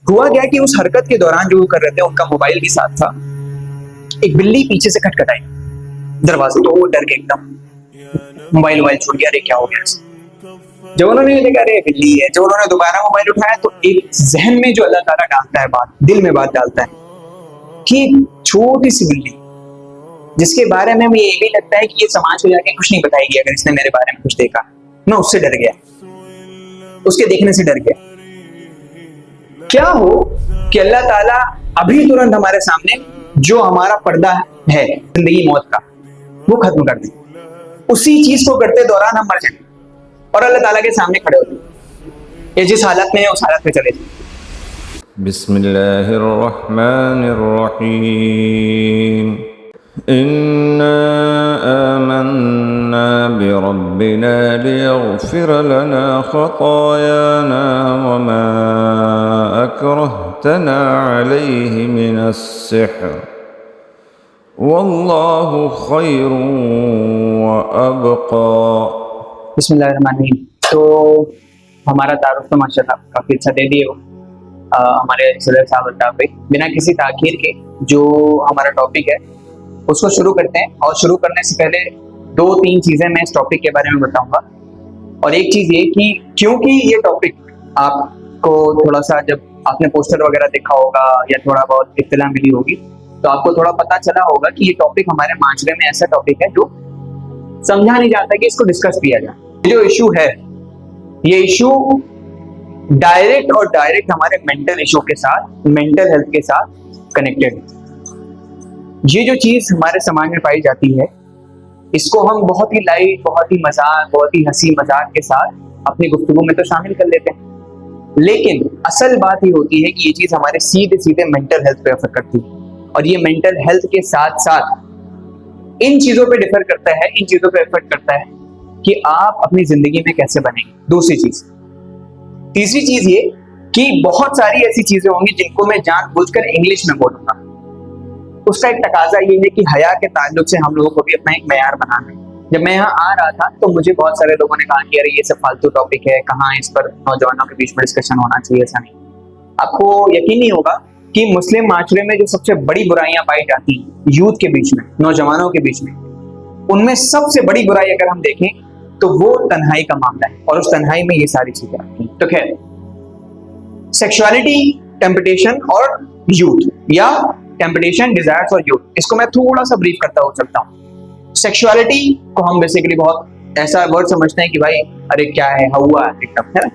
हुआ क्या कि उस हरकत के दौरान जो वो कर रहे थे, उनका मोबाइल भी साथ था। एक बिल्ली पीछे से खटखटाई दरवाजे, तो वो डर के एकदम मोबाइल छूट गया, अरे क्या हो गया। जब उन्होंने ये देखा अरे बिल्ली है, जब उन्होंने दोबारा मोबाइल उठाया तो एक जहन में जो अल्लाह ताला डालता है बात, दिल में बात डालता है कि छोटी सी बिल्ली जिसके बारे में मुझे ये भी लगता है कि ये समाज को जाके कुछ नहीं बताएगी, अगर इसने मेरे बारे में कुछ देखा, मैं उससे डर गया, उसके देखने से डर गया। क्या हो कि अल्लाह ताला अभी तुरंत हमारे सामने जो हमारा पर्दा है जिंदगी मौत का, वो खत्म कर दे, उसी चीज को करते दौरान हम मर जाए और अल्लाह ताला के सामने खड़े होते, ये जिस हालत में है उस हालत में चले जाए। बिस्मिल्लाहिर्रहमानिर्रहीम। इन्ना आमन्ना बिरब्बिना लियग़फ़िर लना ख़तायाना वमा अक्रहतना अलैहि मिनस्सिह्र वल्लाहु खैरुन व अबक़ा। बिस्मिल्लाहिर्रहमानिर्रहीम। तो हमारा तारुफ तो माशाल्लाह काफी अच्छा दे दिए हो हमारे सदर साहब अल्ताफ भाई। बिना किसी ताखीर के जो हमारा टॉपिक है उसको शुरू करते हैं, और शुरू करने से पहले 2-3 चीजें मैं इस टॉपिक के बारे में बताऊंगा। और एक चीज ये कि क्योंकि ये टॉपिक आपको थोड़ा सा, जब आपने पोस्टर वगैरह देखा होगा या थोड़ा बहुत इत्तला मिली होगी, तो आपको थोड़ा पता चला होगा कि ये टॉपिक हमारे माशरे में ऐसा टॉपिक है जो समझा नहीं जाता कि इसको डिस्कस किया जाए। जो इशू है, ये इशू डायरेक्ट हमारे मेंटल इशू के साथ, मेंटल हेल्थ के साथ कनेक्टेड है। ये जो चीज हमारे समाज में पाई जाती है, इसको हम बहुत ही लाइट, बहुत ही मजाक, बहुत ही हंसी मजाक के साथ अपनी गुफ्तगू में तो शामिल कर लेते हैं, लेकिन असल बात ये होती है कि ये चीज हमारे सीधे सीधे मेंटल हेल्थ पे असर करती है। और ये मेंटल हेल्थ के साथ साथ इन चीजों पे डिफर करता है, इन चीजों पे इफेक्ट करता है कि आप अपनी जिंदगी में कैसे बनेंगे। दूसरी चीज, तीसरी चीज ये कि बहुत सारी ऐसी चीजें होंगी जिनको मैं जानबूझकर इंग्लिश में बोलूंगा। उसका एक तकाजा ये है कि हया के ताल्लुक से हम लोगों को भी अपना एक मयार बनाना है। जब मैं यहाँ आ रहा था तो मुझे बहुत सारे लोगों ने कहा कि अरे ये सब फालतू टॉपिक है, कहाँ इस पर नौजवानों के बीच में डिस्कशन होना चाहिए। ऐसा नहीं, आपको यकीन नहीं होगा कि मुस्लिम माशरे में जो सबसे बड़ी बुराइयां पाई जाती हैं यूथ के बीच में, नौजवानों के बीच में, उनमें सबसे बड़ी बुराई अगर हम देखें तो वो तन्हाई का मामला है, और उस तन्हाई में ये सारी चीजें आती हैं। तो खैर, सेक्सुअलिटी, टेम्पटेशन और यूथ, या टेम्पटेशन, डिजायर्स और यूथ, इसको मैं थोड़ा सा ब्रीफ करता हुआ चलता हूँ। सेक्सुअलिटी को हम बेसिकली बहुत ऐसा वर्ड समझते हैं कि भाई अरे क्या है, हुआ एकदम, है ना।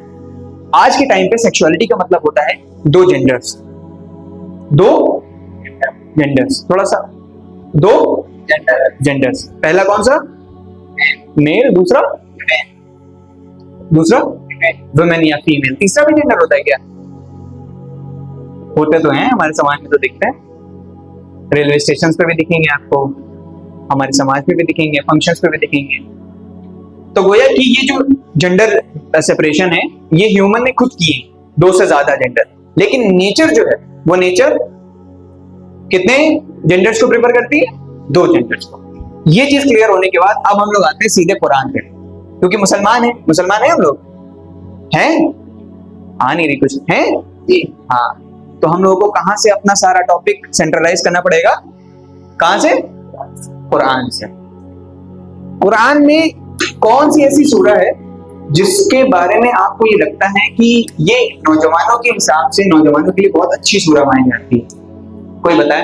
आज के टाइम पे सेक्सुअलिटी का मतलब होता है दो जेंडर्स, थोड़ा सा दो जेंडर्स। पहला कौन सा? मेल, दूसरा वुमेन या फीमेल। तीसरा भी जेंडर होता है क्या? होते तो हैं, हमारे समाज में तो दिखते हैं, रेलवे स्टेशन पे भी दिखेंगे आपको, हमारे समाज पे भी दिखेंगे, फंक्शंस पे भी दिखेंगे। तो गोया कि ये जो जेंडर सेपरेशन है ये ह्यूमन ने खुद की है, 2 से ज्यादा जेंडर। लेकिन नेचर जो है वो नेचर कितने जेंडर्स को प्रेफर करती है? 2 जेंडर्स को। ये चीज क्लियर होने के बाद अब हम लोग आते हैं सीधे कुरान पे, क्योंकि मुसलमान है हम लोग, हैं? आ नहीं रही कुछ है जी? हाँ, तो हम लोगों को कहां से अपना सारा टॉपिक सेंट्रलाइज करना पड़ेगा? कहां से? कुरान से। कुरान में कौन सी ऐसी सूरह है जिसके बारे में आपको ये लगता है कि ये नौजवानों के हिसाब से, नौजवानों के लिए बहुत अच्छी सूरह मानी जाती है? कोई बताए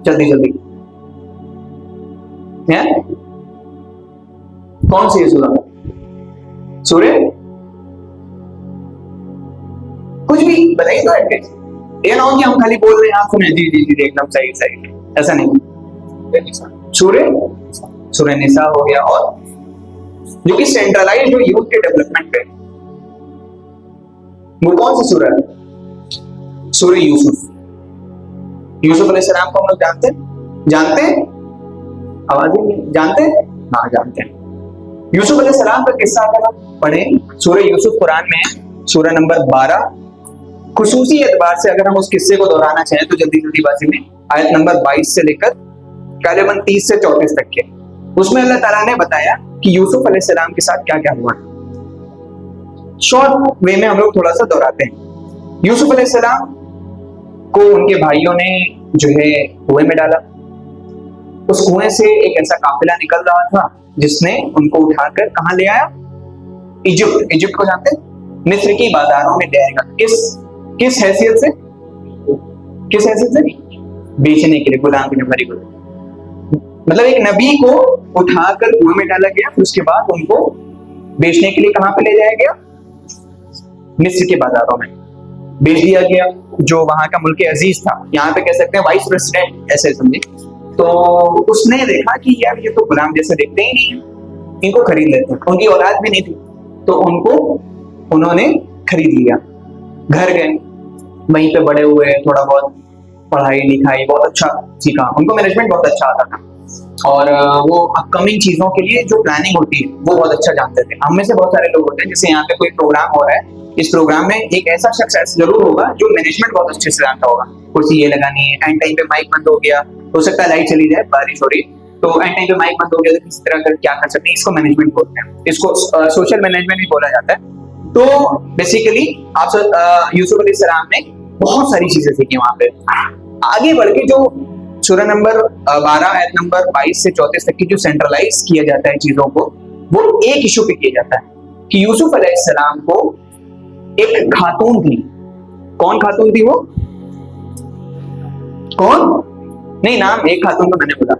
जल्दी जल्दी, है? कौन सी है सूरह? कुछ भी बताइए तो एटलीस्ट। ये ना हो कि हम खाली बोल रहे हैं, आप सुने जी जी जी एकदम सही, ऐसा नहीं। सूरह निसा हो गया, और जो कि सेंट्रलाइज्ड हो यूथ के डेवलपमेंट पे, वो कौन सी सूरह है? सूरह यूसुफ अलैहिस्सलाम को हम लोग जानते हैं? आवाज नहीं जानते? हाँ जानते हैं। यूसुफ अलैहिस्सलाम का किस्सा अगर हम पढ़ें, सूरह यूसुफ कुरान में सूरह नंबर 12, खुसूसी एतबार से अगर हम उस किस्से को दोहराना चाहें तो जल्दीबाजी में आयत नंबर 22 से लेकर करीबन 30 से 34 तक के, उसमें अल्लाह ताला ने बताया कि यूसुफ अलैहिस्सलाम के साथ क्या क्या हुआ। शॉर्ट वे में हम लोग थोड़ा सा दोहराते हैं। यूसुफ अलैहिस्सलाम को उनके भाइयों ने जो है कुएं में डाला। उस कुएं से एक ऐसा काफिला निकल रहा था जिसने उनको उठाकर कहाँ ले आया? इजिप्ट। इजिप्ट को जानते हैं? मिस्र की बाजारों में ले आएगा। किस हैसियत से? किस हैसियत से? बेचने के लिए, गुलाम की नंबरी को। मतलब एक नबी को उठाकर कुएं में डाला गया, फिर उसके बाद उनको बेचने के लिए कहां पे ले जाया गया? मिस्र के बाजारों में बेच दिया गया। जो वहां का मुल्क अजीज था, यहाँ पे कह सकते हैं वाइस प्रेसिडेंट, ऐसे समझे। तो उसने देखा कि यार ये तो गुलाम जैसे दिखते ही नहीं है, इनको खरीद लेते हैं। उनकी औलाद भी नहीं थी, तो उनको उन्होंने खरीद लिया। घर गए, वहीं पे बड़े हुए, थोड़ा बहुत पढ़ाई लिखाई बहुत अच्छा सीखा, उनको मैनेजमेंट बहुत अच्छा आता था, और वो अपकमिंग चीजों के लिए जो प्लानिंग होती है वो बहुत अच्छा जानते थे। हम में से बहुत सारे लोग होते हैं, जैसे यहाँ पे कोई प्रोग्राम हो रहा है, इस प्रोग्राम में एक ऐसा शख्स जरूर होगा जो मैनेजमेंट बहुत अच्छे से जानता होगा। कुर्सी ये लगानी है, एंड टाइम पे माइक बंद हो गया, हो सकता है लाइट चली जाए, बारिश हो रही, तो एंड टाइम पे माइक बंद हो गया तो किस तरह कर क्या कर सकते हैं, इसको मैनेजमेंट बोलते हैं। इसको सोशल मैनेजमेंट भी बोला जाता है। तो बेसिकली आप यूसुफ अलैहिस्सलाम ने बहुत सारी चीजें सीखी वहां पे। आगे बढ़ के जो सूरह नंबर 12 आयत नंबर 22 से 34 तक की जो सेंट्रलाइज किया जाता है चीजों को, वो एक इशू पे किया जाता है कि यूसुफ अलैहिस्सलाम को एक खातून थी। कौन खातून थी वो? कौन? नहीं, नाम एक खातून को मैंने बोला,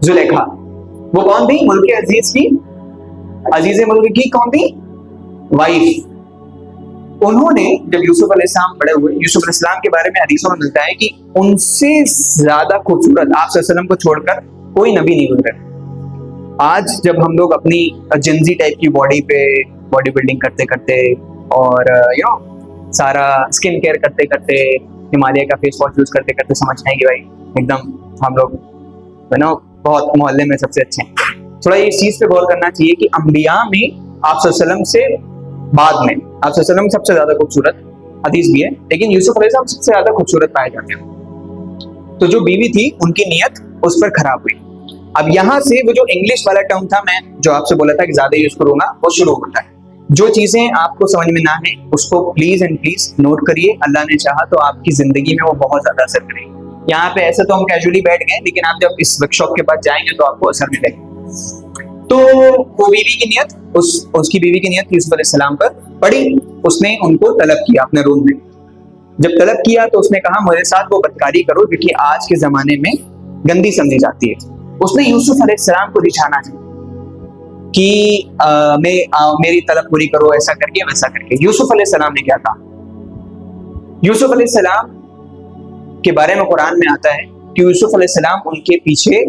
जुलेखा। वो कौन थी? मुल्क अजीज की, अजीज मुल्क की कौन थी? वाइफ। उन्होंने जब यूसुफ अलैहिस्सलाम बड़े हुए, यूसुफ अलैहिस्सलाम के बारे में हदीसों में मिलता है कि उनसे ज्यादा खूबसूरत आप सल्लल्लाहु अलैहि वसल्लम को छोड़कर कोई नबी नहीं गुजरे। आज जब हम लोग अपनी जिंजी टाइप की बॉडी पे बॉडी बिल्डिंग करते करते और सारा स्किन केयर करते करते, हिमालय का फेस वॉश यूज करते करते समझते हैं कि भाई एकदम हम लोग बहुत मोहल्ले में सबसे अच्छे हैं। थोड़ा इस चीज पे गौर करना चाहिए कि अंबिया में आप सल्लल्लाहु अलैहि वसल्लम से बाद में आप सल्लल्लाहु अलैहि वसल्लम सबसे ज्यादा खूबसूरत, हदीस भी है, लेकिन यूसुफ अलैहिस्सलाम सबसे ज्यादा खूबसूरत पाए जाते हैं। तो जो बीवी थी उनकी नीयत उस पर खराब हुई। अब यहां से वो जो इंग्लिश वाला टर्म था, मैं जो आपसे बोला था कि ज्यादा यूज करूंगा, वो शुरू होता है। जो चीजें आपको समझ में ना है उसको प्लीज एंड प्लीज नोट करिए। अल्लाह ने चाहा तो आपकी जिंदगी में वो बहुत ज्यादा असर करेगी। यहाँ पे ऐसे तो हम कैजुअली बैठ गए, लेकिन आप जब इस वर्कशॉप के पास जाएंगे तो आपको असर मिलेगा। तो वो बीवी की नियत, उसकी बीवी की नियत यूसुफ अलैहिस्सलाम पर पड़ी। उसने उनको तलब किया अपने रूम में। जब तलब किया तो उसने कहा मेरे साथ वो बदकारी करो जो कि आज के जमाने में गंदी समझी जाती है। उसने यूसुफ अलैहिस्सलाम को रिझाना चाहिए कि मेरी तलब पूरी करो, ऐसा करके वैसा करके। यूसुफ अलैहिस्सलाम ने क्या कहा? यूसुफ अलैहिस्सलाम के बारे में कुरान में आता है कि यूसुफ अलैहिस्सलाम उनके पीछे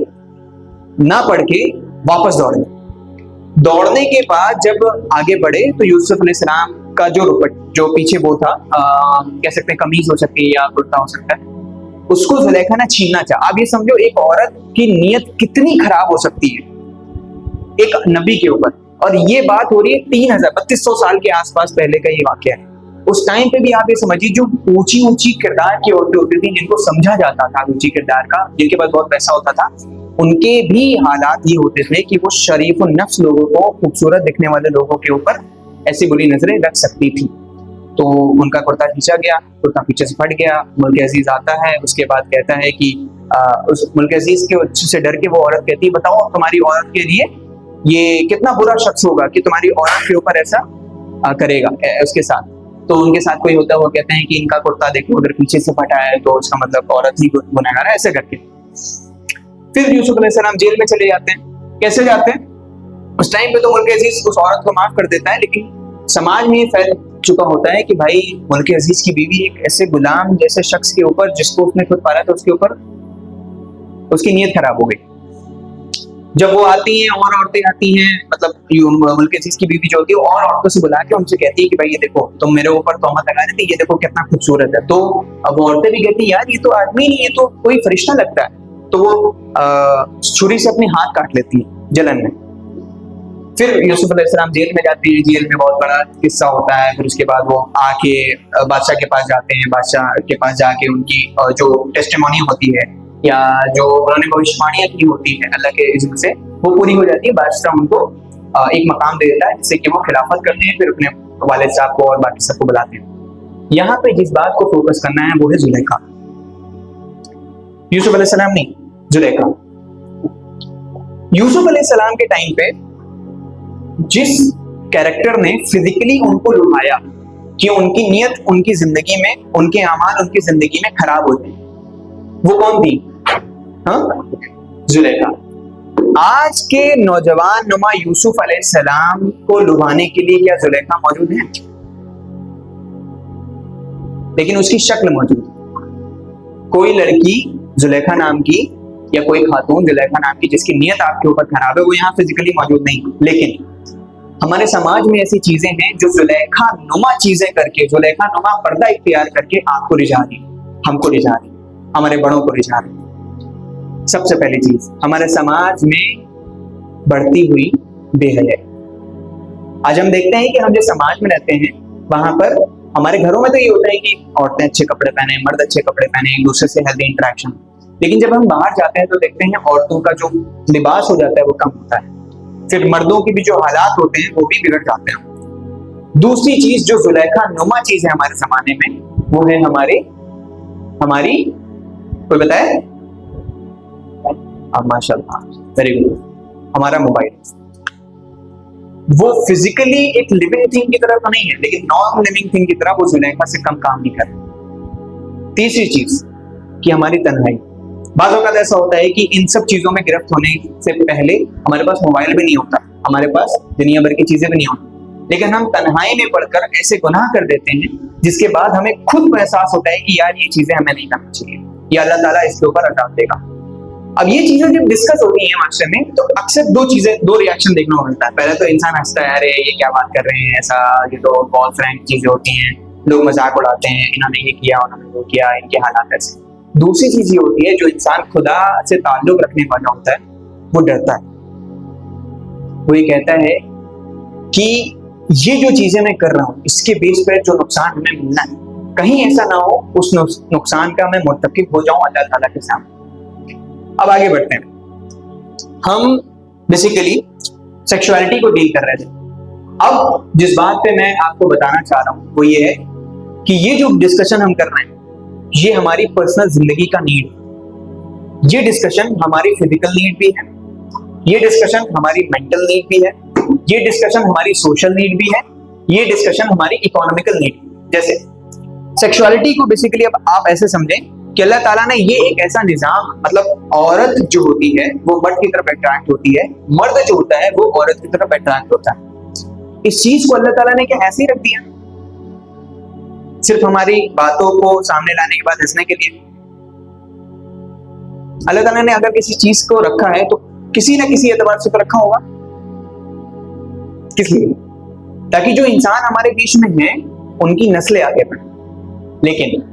ना पड़ के वापस दौड़ने के बाद जब आगे बढ़े तो यूसुफ अलैहिस्सलाम का जो पीछे वो था, कह सकते हैं कमीज हो सकती है या कुर्ता हो सकता है, उसको जुलेखा ने छीनना चाहा। आप ये समझो एक औरत की नीयत कितनी खराब हो सकती है एक नबी के ऊपर। और ये बात हो रही है 3200 साल के आसपास पहले का ये वाकया है। उस टाइम पे भी आप ये समझिए जो ऊंची ऊंची किरदार की औरतें होती थी, जिनको समझा जाता था ऊंची किरदार का, जिनके पास बहुत पैसा होता था, उनके भी हालात ये होते थे कि वो शरीफ नफ्स लोगों को, खूबसूरत दिखने वाले लोगों के ऊपर ऐसी बुरी नजरें रख सकती थी। तो उनका कुर्ता खींचा गया, कुर्ता पीछे से फट गया। मुल्क अजीज आता है, उसके बाद कहता है कि उस मुल्क अजीज के से डर के वो औरत कहती है बताओ तुम्हारी औरत के लिए ये कितना बुरा शख्स होगा कि तुम्हारी औरत के ऊपर ऐसा करेगा उसके साथ। तो उनके साथ कोई होता है, वो कहते हैं कि इनका कुर्ता देखो अगर पीछे से फटा है तो उसका मतलब औरत ही गुनहगार है, ऐसे करके। फिर यूसुफ अलैहिस्सलाम जेल में चले जाते हैं। कैसे जाते हैं? उस टाइम पे तो मुल्क अजीज उस औरत को माफ कर देता है, लेकिन समाज में फैल चुका होता है कि भाई मुल्क अजीज की बीवी एक ऐसे गुलाम जैसे शख्स के ऊपर, जिसको उसने खुद पाला था, उसके ऊपर उसकी नीयत खराब हो गई। जब वो आती हैं और औरतें आती हैं, मतलब मुल्क अजीज की बीवी जो होती है और औरतों से बुला के उनसे कहती है कि भाई ये देखो तुम मेरे ऊपर तोहमत लगा रही थी, ये देखो कितना खूबसूरत है। तो अब औरतें भी कहती है यार ये तो आदमी नहीं, ये तो कोई फरिश्ता लगता है। तो वो छुरी से अपने हाथ काट लेती है जलन में। फिर यूसुफ अलैहिस्सलाम जेल में जाते हैं। जेल में बहुत बड़ा किस्सा होता है। फिर उसके बाद वो आके बादशाह के पास जाते हैं। बादशाह के पास जाके उनकी जो टेस्टिमोनी होती है या जो उन्होंने भविष्यवाणियां की होती है अल्लाह के इज़्न से, वो पूरी हो जाती है। बादशाह उनको एक मकाम दे देता है जिससे कि वो खिलाफत करते हैं। फिर अपने वालिद साहब को और बाकी सबको बुलाते हैं। यहाँ पे जिस बात को फोकस करना है वो है जुलेखा। यूसुफ अलैहिस्सलाम नहीं, जुलेखा। यूसुफ अलैहिस्सलाम के टाइम पे जिस कैरेक्टर ने फिजिकली उनको लुभाया कि उनकी नियत उनकी जिंदगी में, उनके अमाल उनकी जिंदगी में खराब हो जाए, वो कौन थी? हाँ, जुलेखा। आज के नौजवान नुमा यूसुफ अलैहिस्सलाम को लुभाने के लिए क्या जुलेखा मौजूद है? लेकिन उसकी शक्ल मौजूद है। कोई लड़की जुलेखा नाम की या कोई खातून जुलेखा नाम की जिसकी नियत आपके ऊपर खराब है, वो यहाँ फिजिकली मौजूद नहीं। लेकिन हमारे समाज में ऐसी चीजें हैं जो जुलेखा नुमा चीजें करके, जुलेखा नुमा पर्दा इख्तियार करके आपको रिझा रही, हमको रिझा रही, हमारे बड़ों को रिझा रही। सबसे पहली चीज, हमारे समाज में बढ़ती हुई बेहयाई। आज हम देखते हैं कि हम जिस समाज में रहते हैं वहां पर हमारे घरों में तो ये होता है कि औरतें अच्छे कपड़े पहने, मर्द अच्छे कपड़े पहने, एक दूसरे से हेल्दी इंटरेक्शन। लेकिन जब हम बाहर जाते हैं तो देखते हैं औरतों का जो लिबास हो जाता है वो कम होता है, फिर मर्दों के भी जो हालात होते हैं वो भी बिगड़ जाते हैं। दूसरी चीज जो जुलेखा नुमा चीज है हमारे जमाने में, वो है हमारी कोई बताए? माशाल्लाह, वेरी गुड, हमारा मोबाइल। वो फिजिकली एक लिविंग थिंग की तरह तो नहीं है, लेकिन नॉन लिविंग थिंग की तरह वो जुलेखा से कम काम नहीं करता। तीसरी चीज कि हमारी तन्हाई। बाज़ औक़ात ऐसा होता है कि इन सब चीजों में गिरफ्त होने से पहले हमारे पास मोबाइल भी नहीं होता, हमारे पास दुनिया भर की चीजें भी नहीं होती, लेकिन हम तन्हाई में पड़कर ऐसे गुनाह कर देते हैं जिसके बाद हमें खुद को एहसास होता है कि यार ये चीजें हमें नहीं करना चाहिए, या अल्लाह ताला इसके ऊपर हटा देगा। अब ये चीजें जब डिस्कस होती हैं माशरे में तो अक्सर दो रिएक्शन देखने को मिलता है। पहले तो इंसान हंसता है, अरे ये क्या बात कर रहे हैं, ऐसा, ये तो बहुत फ्रैंक चीजें होती हैं, लोग मजाक उड़ाते हैं, इन्होंने ये किया, उन्होंने वो किया, इनके हालात ऐसे। दूसरी चीज ये होती है, जो इंसान खुदा से ताल्लुक रखने वाला होता है वो डरता है। वो ये कहता है कि ये जो चीजें मैं कर रहा हूँ इसके बेस पर जो नुकसान हमें मिलना है, कहीं ऐसा ना हो उस नुकसान का मैं मुर्तकिब हो जाऊं अल्लाह ताला के सामने। अब आगे बढ़ते हैं। हम बेसिकली सेक्सुअलिटी को डील कर रहे थे। अब जिस बात पे मैं आपको बताना चाह रहा हूं वो ये है कि ये जो डिस्कशन हम कर रहे हैं ये हमारी पर्सनल जिंदगी का नीड है। ये डिस्कशन हमारी फिजिकल नीड भी है, ये डिस्कशन हमारी मेंटल नीड भी है, ये डिस्कशन हमारी सोशल नीड भी है, ये डिस्कशन हमारी इकोनॉमिकल नीड। जैसे सेक्सुअलिटी को बेसिकली अब आप ऐसे समझें कि अल्लाह ताला ने ये एक ऐसा निजाम, मतलब औरत जो होती है वो मर्द की तरफ अट्रैक्ट होती है, मर्द जो होता है वो औरत की तरफ अट्रैक्ट होता है। इस चीज को अल्लाह ताला ने क्या ऐसे ही रख दिया सिर्फ हमारी बातों को सामने लाने के बाद हंसने के लिए? अल्लाह ताला ने अगर किसी चीज को रखा है तो किसी ना किसी एतबार से तो रखा होगा। किस लिए? ताकि जो इंसान हमारे बीच में है उनकी नस्लें आगे बढ़े। लेकिन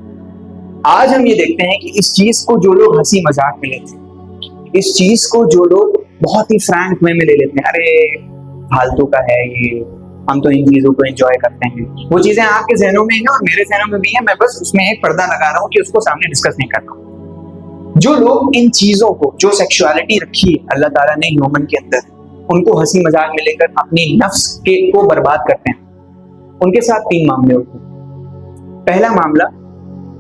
आज हम ये देखते हैं कि इस चीज को जो लोग हंसी मजाक में लेते हैं, इस चीज को जो लोग बहुत ही फ्रैंक वे में ले लेते हैं, अरे फालतू का है ये, हम तो इन चीजों को एंजॉय करते हैं, वो चीजें आपके जहनों में है और मेरे जहनों में भी है, मैं बस उसमें एक पर्दा लगा रहा हूँ कि उसको सामने डिस्कस नहीं कर रहा। जो लोग इन चीजों को, जो सेक्सुअलिटी रखी है अल्लाह ताला ने ह्यूमन के अंदर, उनको हंसी मजाक में लेकर अपनी नफ्स को बर्बाद करते हैं, उनके साथ 3 मामले होते हैं। पहला मामला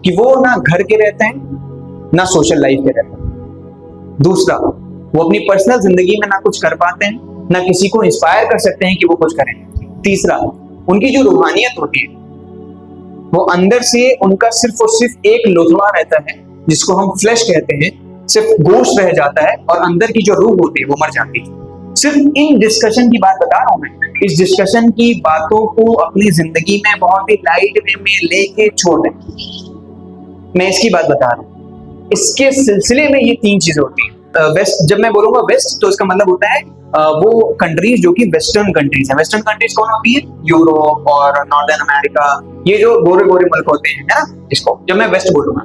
कि वो ना घर के रहते हैं ना सोशल लाइफ के रहते हैं। दूसरा, वो अपनी पर्सनल जिंदगी में ना कुछ कर पाते हैं ना किसी को इंस्पायर कर सकते हैं कि वो कुछ करें। तीसरा, उनकी जो रूहानियत होती है वो अंदर से उनका सिर्फ और सिर्फ एक लोथड़ा रहता है जिसको हम फ्लैश कहते हैं, सिर्फ गोश्त रह जाता है और अंदर की जो रूह होती है वो मर जाती है। सिर्फ इन डिस्कशन की बात बता रहा हूं मैं, इस डिस्कशन की बातों को अपनी जिंदगी में बहुत ही लाइट वे में लेके छोड़ दें। मैं इसकी बात बता रहा हूँ। इसके सिलसिले में ये 3 चीजें होती हैं। वेस्ट, जब मैं बोलूंगा वेस्ट तो इसका मतलब होता है वो कंट्रीज जो कि वेस्टर्न कंट्रीज हैं। वेस्टर्न कंट्रीज कौन होती है? यूरोप और नॉर्दर्न अमेरिका, ये जो गोरे गोरे मुल्क होते हैं, है ना, इसको जब मैं वेस्ट बोलूंगा।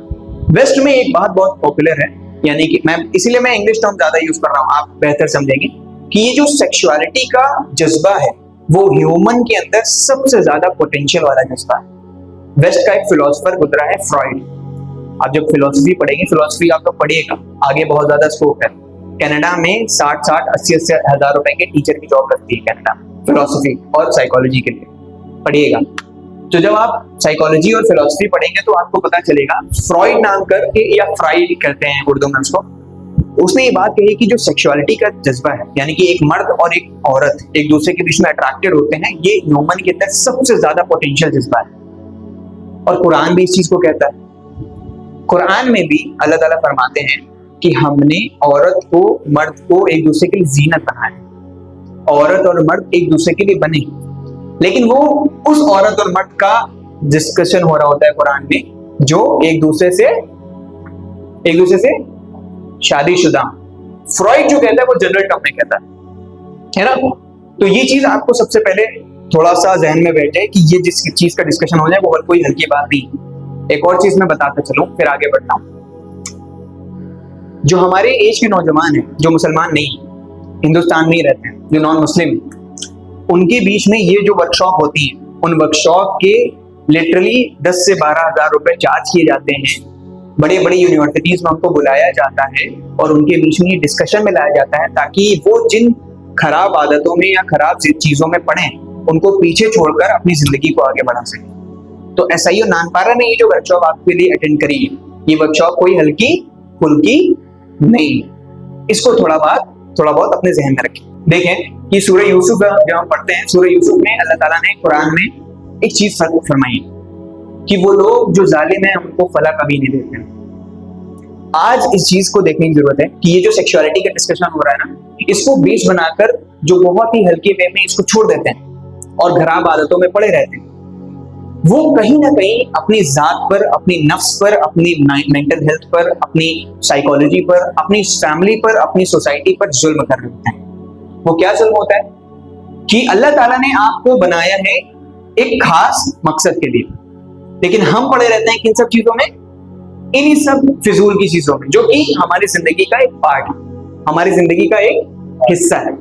वेस्ट में एक बात बहुत पॉपुलर है, यानी कि मैं इसीलिए मैं इंग्लिश टर्म ज्यादा यूज कर रहा हूँ, आप बेहतर समझेंगे कि ये जो सेक्सुअलिटी का जज्बा है वो ह्यूमन के अंदर सबसे ज्यादा पोटेंशियल वाला जज्बा है। वेस्ट का एक फिलोसफर गुजरा है, फ्रॉइड। आप जब फिलोसफी पढ़ेंगे, फिलोसफी आप तो पढ़िएगा, आगे बहुत ज्यादा स्कोप है। कनाडा में 60-80 हजार रुपए के टीचर की जॉब लगती है कनाडा, फिलोसफी और साइकोलॉजी के लिए, पढ़िएगा। तो जब आप साइकोलॉजी और फिलॉसफी पढ़ेंगे तो आपको पता चलेगा, फ्रॉइड नाम करके, या फ्राइड कहते हैं उर्दू में उसको, उसने ये बात कही कि जो सेक्सुअलिटी का जज्बा है, यानी कि एक मर्द और एक औरत एक दूसरे के बीच में अट्रैक्टेड होते हैं, ये ह्यूमन के अंदर सबसे ज्यादा पोटेंशियल जज्बा है। और कुरान भी इस चीज को कहता है। कुरान में भी अल्लाह ताला फरमाते हैं कि हमने औरत को, मर्द को एक दूसरे के लिए जीनत बनाया। औरत और मर्द एक दूसरे के लिए बने, लेकिन वो उस औरत और मर्द का डिस्कशन हो रहा होता है कुरान में जो एक दूसरे से शादीशुदा। फ्रॉइड जो कहता है वो जनरल टर्म में कहता है ना। तो ये चीज आपको सबसे पहले थोड़ा सा जहन में बैठ जाए कि ये जिस चीज का डिस्कशन हो जाए वो कोई हल्की बात नहीं। एक और चीज मैं बताता चलूं फिर आगे बढ़ता हूं। जो हमारे एज के नौजवान हैं, जो मुसलमान नहीं, हिंदुस्तान में ही रहते हैं, जो नॉन मुस्लिम, उनके बीच में ये जो वर्कशॉप होती है, उन वर्कशॉप के लिटरली 10 से 12 हजार रुपए चार्ज किए जाते हैं। बड़े बड़े यूनिवर्सिटीज में उनको बुलाया जाता है और उनके बीच में डिस्कशन में लाया जाता है ताकि वो जिन खराब आदतों में या खराब चीजों में पड़े उनको पीछे छोड़कर अपनी जिंदगी को आगे बढ़ा सके। तो SIO नानपारा ने ये जो वर्कशॉप आपके लिए अटेंड करी है, ये वर्कशॉप कोई हल्की फुल्की नहीं, इसको थोड़ा बहुत अपने जहन में रखें। देखें कि सूरह यूसुफ जब हम पढ़ते हैं, सूरह यूसुफ में अल्लाह ताला ने कुरान में एक चीज फरमाई कि वो लोग जो जालिम हैं उनको फला कभी नहीं देते हैं। आज इस चीज को देखने की जरूरत है कि ये जो सेक्सुअलिटी का डिस्कशन हो रहा है ना, इसको बेस बनाकर जो बहुत ही हल्के वे में इसको छोड़ देते हैं और खराब आदतों में पड़े रहते हैं, वो कहीं ना कहीं अपनी जात पर, अपनी नफ्स पर, अपनी मेंटल हेल्थ पर, अपनी साइकोलॉजी पर, अपनी फैमिली पर, अपनी सोसाइटी पर जुल्म कर रहे होते हैं। वो क्या जुल्म होता है कि अल्लाह ताला ने आपको बनाया है एक खास मकसद के लिए, लेकिन हम पड़े रहते हैं किन सब चीजों में, इन्हीं सब फिजूल की चीजों में, जो कि हमारी जिंदगी का एक पार्ट है, हमारी जिंदगी का एक हिस्सा है।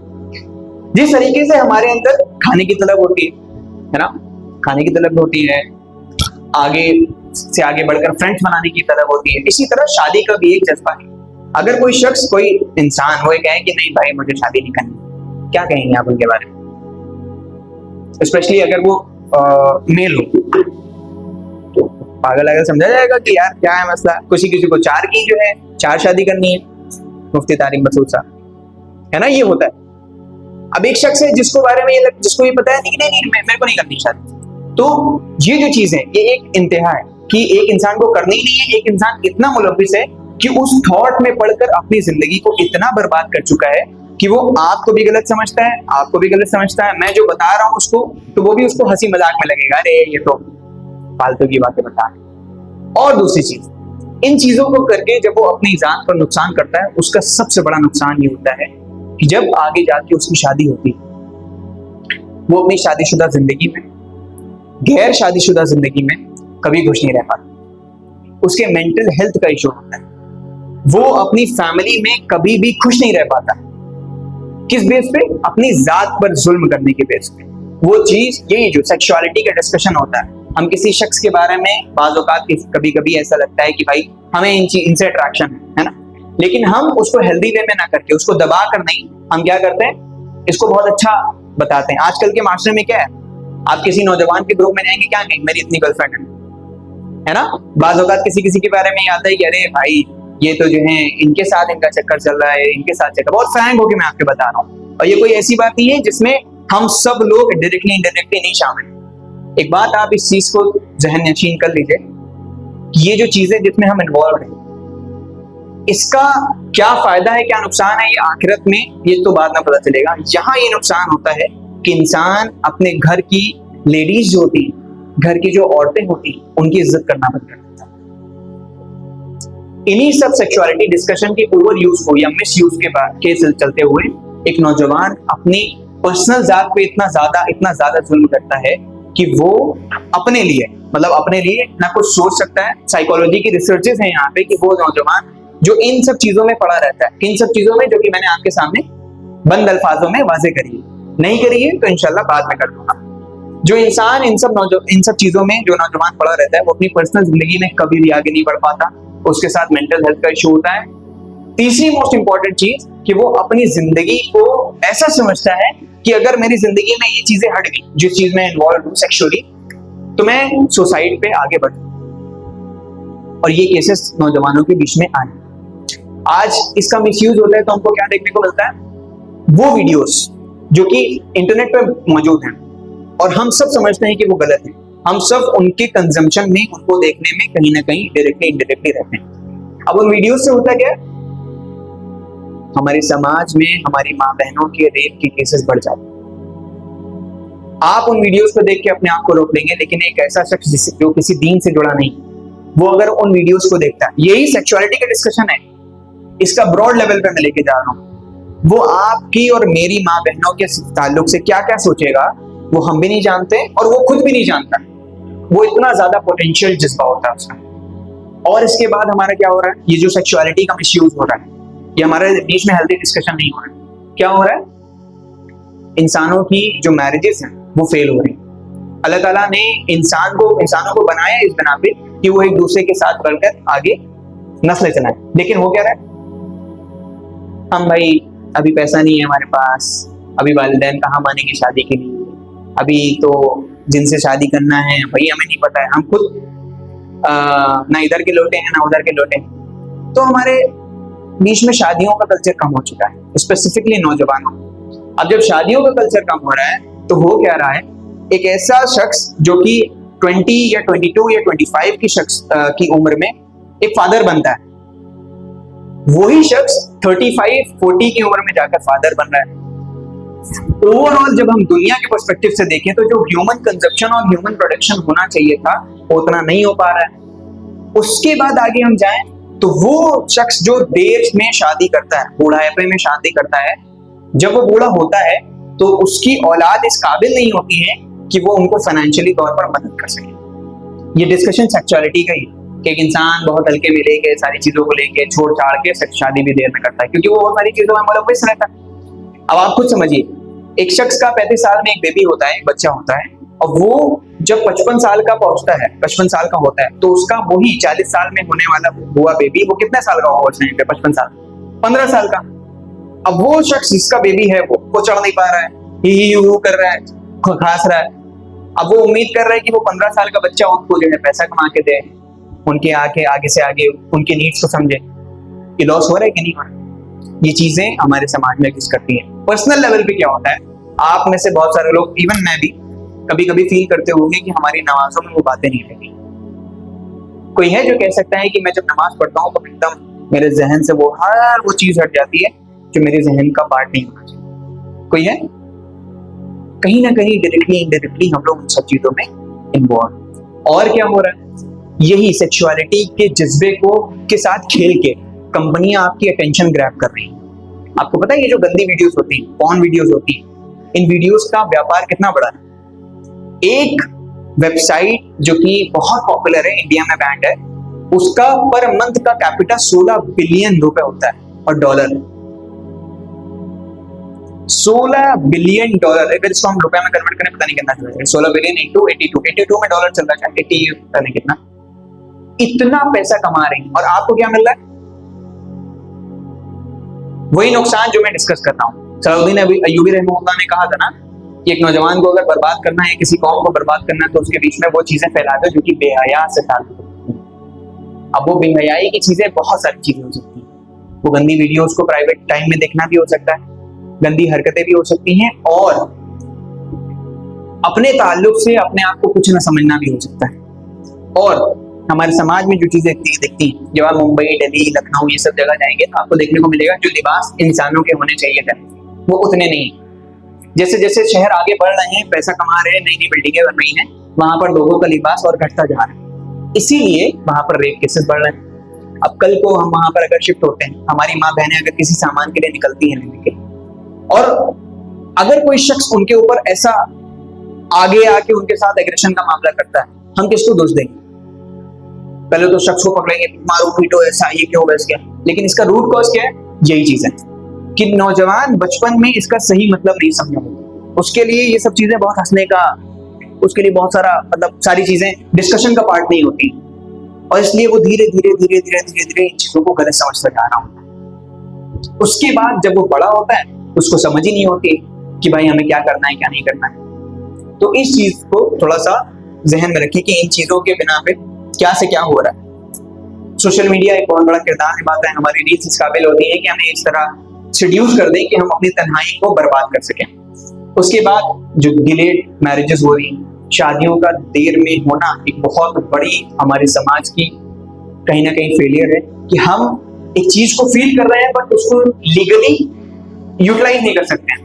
जिस तरीके से हमारे अंदर खाने की तलब होती है ना, खाने की तलब होती है, आगे से आगे बढ़कर फ्रेंड्स बनाने की तलब होती है, इसी तरह शादी का भी एक जज्बा है। अगर कोई शख्स, कोई इंसान वो कहे कि नहीं भाई मुझे शादी नहीं करनी, क्या कहेंगे आप उनके बारे में? स्पेशली अगर वो मेल हो तो पागल समझा जाएगा कि यार क्या है मसला, किसी को 4 की जो है 4 शादी करनी है, मुफ्ती तारिक मसूद साहब, है ना, ये होता है। अब एक शख्स है जिसको बारे में जिसको ये पता है कि नहीं मेरे को नहीं करनी शादी, तो ये जो चीज है ये एक इंतहा है कि एक इंसान को करनी ही नहीं है। एक इंसान इतना मुलव्विस है कि उस थॉट में पढ़कर अपनी जिंदगी को इतना बर्बाद कर चुका है कि वो आपको भी गलत समझता है, आपको भी गलत समझता है, मैं जो बता रहा हूँ उसको, तो वो भी उसको हंसी मजाक में लगेगा, अरे ये तो फालतू की बातें बता रहे। और दूसरी चीज, इन चीजों को करके जब वो अपनी जान पर नुकसान करता है, उसका सबसे बड़ा नुकसान ये होता है कि जब आगे जाके उसकी शादी होती है, वो अपनी शादीशुदा जिंदगी में, गैर शादीशुदा जिंदगी में कभी खुश नहीं रह पाता। उसके मेंटल हेल्थ का इशू होता है, वो अपनी फैमिली में कभी भी खुश नहीं रह पाता। किस बेस पे? अपनी जात पर जुल्म करने के बेस पे। वो चीज यही जो सेक्सुअलिटी का डिस्कशन होता है, हम किसी शख्स के बारे में बाज़ औक़ात कभी कभी ऐसा लगता है कि भाई हमें इनसे अट्रैक्शन है ना, लेकिन हम उसको हेल्दी वे में ना करके, उसको दबा कर नहीं, हम क्या करते हैं, इसको बहुत अच्छा बताते हैं। आजकल के माशरे में क्या है, आप किसी नौजवान के ग्रुप में जाएंगे, क्या कहेंगे, मेरी इतनी गर्लफ्रेंड है ना। बाज़ औक़ात किसी के बारे में आता है कि अरे भाई ये तो जो है इनके साथ इनका चक्कर चल रहा है, इनके साथ चक्कर। बहुत फ्रैंक होके मैं आपके बता रहा हूँ, और ये कोई ऐसी बात नहीं है जिसमें हम सब लोग डायरेक्टली इनडायरेक्टली नहीं शामिल। एक बात आप इस चीज को जहन नशीन कर लीजिए कि ये जो चीजें जिसमें हम इन्वॉल्व हैं, इसका क्या फायदा है, क्या नुकसान है, ये आखिरत में ये तो बाद में पता चलेगा। यहाँ ये नुकसान होता है कि इंसान अपने घर की लेडीज जो होती है, घर की जो औरतें होती हैं, उनकी इज्जत करना बंद कर देता है। इन्हीं सब सेक्सुअलिटी डिस्कशन के ओवर यूज को या मिस यूज के चलते हुए एक नौजवान अपनी पर्सनल जात पे इतना ज्यादा जुल्म करता है कि वो अपने लिए ना कुछ सोच सकता है। साइकोलॉजी की रिसर्चेस हैं यहाँ पे कि वो नौजवान जो इन सब चीजों में पड़ा रहता है, इन सब चीजों में जो कि मैंने आपके सामने बंद अल्फाजों में वाजे करी है, नहीं करी है तो इंशाल्लाह बाद में कर दूंगा। जो इंसान इन सब चीजों में जो नौजवान पड़ा रहता है, वो अपनी पर्सनल जिंदगी में कभी भी आगे नहीं बढ़ पाता, उसके साथ मेंटल हेल्थ का इशू होता है। तीसरी मोस्ट इंपॉर्टेंट चीज कि वो अपनी जिंदगी को ऐसा समझता है कि अगर मेरी जिंदगी में ये चीजें हट गई, जिस चीज में इन्वॉल्व हूं सेक्सुअली, तो मैं सुसाइड पे आगे बढ़ा और ये केसेस नौजवानों के बीच में आए। आज इसका मिसयूज होता है तो हमको क्या देखने को मिलता है, वो वीडियोस जो कि इंटरनेट पे मौजूद हैं और हम सब समझते हैं कि वो गलत है, हम सब उनके कंजम्पशन में, उनको देखने में कहीं ना कहीं डायरेक्टली इनडायरेक्टली रहते हैं। अब उन वीडियो से होता क्या है, हमारे समाज में हमारी माँ बहनों के रेप के केसेस बढ़ जाते हैं। आप उन वीडियोस को देख के अपने आप को रोक लेंगे, लेकिन एक ऐसा शख्स जो किसी दीन से जुड़ा नहीं, वो अगर उन वीडियोस को देखता है, यही सेक्सुअलिटी का डिस्कशन है, इसका ब्रॉड लेवल पे मैं लेके जा रहा हूँ, वो आपकी और मेरी माँ बहनों के ताल्लुक से क्या क्या सोचेगा वो हम भी नहीं जानते और वो खुद भी नहीं जानता। वो इतना ज्यादा पोटेंशियल जज्बा होता है उसका। और इसके बाद हमारा क्या हो रहा है, ये जो सेक्सुअलिटी का मिसयूज हो रहा है, ये हमारे बीच में हेल्दी डिस्कशन नहीं हो रहा है। क्या हो रहा है, इंसानों की जो मैरिजेस हैं वो फेल हो रही हैं। अल्लाह ताला ने इंसानों को बनाया इस बना पे कि वो एक दूसरे के साथ बढ़कर आगे नस्लें चलाएं, लेकिन हो क्या रहा है, हम भाई अभी पैसा नहीं है हमारे पास, अभी वालिदैन कहाँ मानेंगे शादी के लिए, अभी तो जिनसे शादी करना है भाई हमें नहीं पता है, हम खुद ना इधर के लोटे हैं ना उधर के लोटे हैं। तो हमारे बीच में शादियों का कल्चर कम हो चुका है, स्पेसिफिकली नौजवानों। अब जब शादियों का कल्चर कम हो रहा है तो हो क्या रहा है, एक ऐसा शख्स जो कि 20 या 22 या 25 की शख्स की उम्र में एक फादर बनता है, वही शख्स 35-40 की उम्र में जाकर फादर बन रहा है। ओवरऑल जब हम दुनिया के पर्सपेक्टिव से देखें तो जो ह्यूमन कंजप्शन और ह्यूमन प्रोडक्शन होना चाहिए था वो उतना नहीं हो पा रहा है। उसके बाद आगे हम जाएं तो वो शख्स जो देर में शादी करता है, बूढ़ापे में शादी करता है, जब वो बूढ़ा होता है तो उसकी औलाद इस काबिल नहीं होती है कि वो उनको फाइनेंशियली तौर पर मदद कर सके। ये डिस्कशन सेक्सुअलिटी का ही कि एक इंसान बहुत हल्के में लेके सारी चीजों को लेके छोड़ छाड़ के शादी भी देर में करता है क्योंकि वो बहुत सारी चीजों में मुलव्वस रहता है। अब आप खुद समझिए, एक शख्स का 35 साल में एक बेबी होता है, एक बच्चा होता है, और वो जब 55 साल का पहुंचता है, 55 साल का होता है, तो उसका वही 40 साल में होने वाला हुआ बेबी वो कितने साल का होगा उस टाइम पे, 55 साल, 15 साल का। अब वो शख्स जिसका बेबी है वो चढ़ नहीं पा रहा है, ही कर रहा है, खास रहा है। अब वो उम्मीद कर रहा है कि वो 15 साल का बच्चा उनको जो है पैसा कमा के दे, उनके आगे से आगे उनके नीड्स को समझे। ये लॉस हो रहा है कि नहीं हो रहा है? ये चीजें हमारे समाज में एग्जिस्ट करती हैं। पर्सनल लेवल पे क्या होता है, आप में से बहुत सारे लोग, इवन मैं भी, कभी कभी फील करते होंगे कि हमारी नमाजों में वो बातें नहीं रहती। कोई है जो कह सकता है कि मैं जब नमाज पढ़ता हूँ तो एकदम मेरे जहन से वो चीज हट जाती है जो मेरे जहन का पार्ट नहीं होना चाहिए? कोई है? कहीं ना कहीं डायरेक्टली इनडायरेक्टली हम लोग उन सब चीजों में इन्वॉल्व। और क्या हो रहा है, यही सेक्सुअलिटी के जज्बे के साथ खेल के कंपनियां आपकी अटेंशन ग्रैब कर रही हैं। आपको पता है ये जो गंदी वीडियोस होती हैं, पॉर्न वीडियोस होती हैं, इन वीडियोस का व्यापार कितना बड़ा है। एक वेबसाइट जो कि बहुत पॉपुलर है, इंडिया में बैंड है, उसका पर मंथ का कैपिटा 16 बिलियन रुपए होता है, और डॉलर 16 बिलियन डॉलर। अगर इसको हम रुपए में कन्वर्ट करें पता नहीं कितना चलेगा, 16 बिलियन इंटू 82 में डॉलर चल रहा है, 80 पता नहीं कितना, इतना पैसा कमा रही है। और आपको क्या मिल रहा है? वही नुकसान जो मैं डिस्कस कर रहा हूँ। सलाउद्दीन अय्यूबी रहमतुल्लाह ने कहा था ना कि एक नौजवान को अगर बर्बाद करना है, किसी कौम को बर्बाद करना है, तो उसके बीच में वो चीजें फैला दो जो कि बेहया से ताल्लुक रखती हैं। अब वो बेहयाई की चीजें बहुत सारी चीजें हो सकती हैं, वो गंदी वीडियोस को प्राइवेट टाइम में देखना भी हो सकता है, गंदी हरकतें भी हो सकती हैं, और अपने ताल्लुक से अपने आप को कुछ न समझना भी हो सकता है। और हमारे समाज में जो चीजें दिखती हैं, जब आप मुंबई, दिल्ली, लखनऊ ये सब जगह जाएंगे तो आपको देखने को मिलेगा जो लिबास इंसानों के होने चाहिए थे वो उतने नहीं। जैसे जैसे शहर आगे बढ़ रहे हैं, पैसा कमा रहे हैं, नई नई बिल्डिंगें बन रही हैं, वहां पर लोगों का लिबास और घटता जा रहा है, इसीलिए वहां पर रेप केसेस बढ़ रहे हैं। अब कल को हम वहां पर अगर शिफ्ट होते हैं, हमारी माँ बहनें अगर किसी सामान के लिए निकलती हैं लेने के, और अगर कोई शख्स उनके ऊपर ऐसा आगे आके उनके साथ एग्रेशन का मामला करता है, हम किसको दोष देंगे? पहले तो शख्स को पकड़ेंगे, मारो पीटो, ऐसा ये क्यों वैसा क्या, लेकिन इसका रूट कॉज क्या है? यही चीज है कि नौजवान बचपन में इसका सही मतलब नहीं समझा, उसके लिए ये सब चीजें बहुत हंसने का, उसके लिए बहुत सारा मतलब सारी चीजें डिस्कशन का पार्ट नहीं होती, और इसलिए वो धीरे धीरे इन चीजों को गलत समझता जा रहा हूँ। उसके बाद जब वो बड़ा होता है उसको समझ ही नहीं होती कि भाई हमें क्या करना है क्या नहीं करना है। तो इस चीज को थोड़ा सा जहन में रखें कि इन चीजों के बिना पे क्या से क्या हो रहा है। सोशल मीडिया एक बहुत बड़ा किरदार निभाता है, हमारी रील्स इस काबिल होती है कि हमें इस तरह शेड्यूल कर दें कि हम अपनी तन्हाई को बर्बाद कर सकें। उसके बाद जो डिलेड मैरिजेस हो रही, शादियों का देर में होना एक बहुत बड़ी हमारे समाज की कहीं ना कहीं फेलियर है कि हम एक चीज को फील कर रहे हैं बट उसको लीगली यूटिलाइज नहीं कर सकते हैं।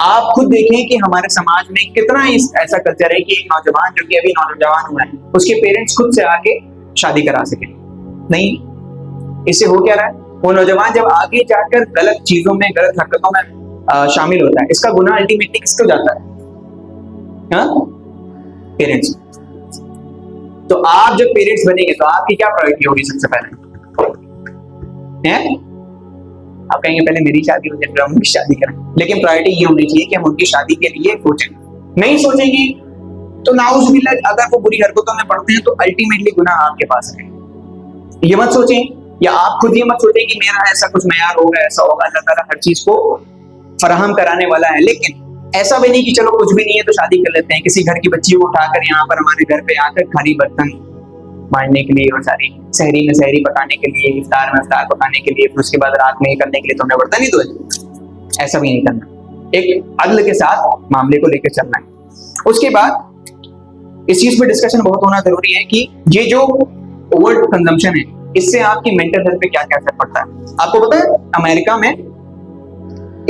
आप खुद देखें कि हमारे समाज में कितना ऐसा कल्चर है कि एक नौजवान जो कि अभी नौजवान हुआ है उसके पेरेंट्स खुद से आके शादी करा सके नहीं। इससे हो क्या रहा है, वो नौजवान जब आगे जाकर गलत चीजों में, गलत हरकतों में शामिल होता है, इसका गुनाह अल्टीमेटली किसको जाता है? पेरेंट्स। तो आप जब पेरेंट्स बनेंगे तो आपकी क्या प्रायोरिटी होगी? सबसे पहले आप कहेंगे पहले मेरी शादी हो जाए फिर हम उनकी शादी करें, लेकिन प्रायोरिटी ये होनी चाहिए कि हम उनकी शादी के लिए सोचें। नहीं सोचेंगे तो नाउज़ुबिल्लाह, अगर वो बुरी हरकतों में पड़ते हैं तो अल्टीमेटली गुनाह आपके पास है। ये मत सोचें, या आप खुद ये मत सोचें कि मेरा ऐसा कुछ मयार होगा, ऐसा होगा। अल्लाह ताला हर चीज को फराहम कराने वाला है, लेकिन ऐसा भी नहीं कि चलो कुछ भी नहीं है तो शादी कर लेते हैं। किसी घर की बच्ची को उठाकर यहाँ पर हमारे घर पे आकर खाली बर्तन मांजने के लिए और सारी सहरी में सहरी पकाने के लिए, इफ्तार में इफ्तार पकाने के लिए, फिर उसके बाद रात में करने के लिए तो हमें बर्तन ही धोए, ऐसा भी नहीं करना। एक अदल के साथ मामले को लेकर चलना है। उसके बाद इस चीज पे डिस्कशन बहुत होना जरूरी है कि ये जो ओवर कंजम्पशन है इससे आपकी मेंटल हेल्थ पे क्या क्या असर पड़ता है। आपको पता है अमेरिका में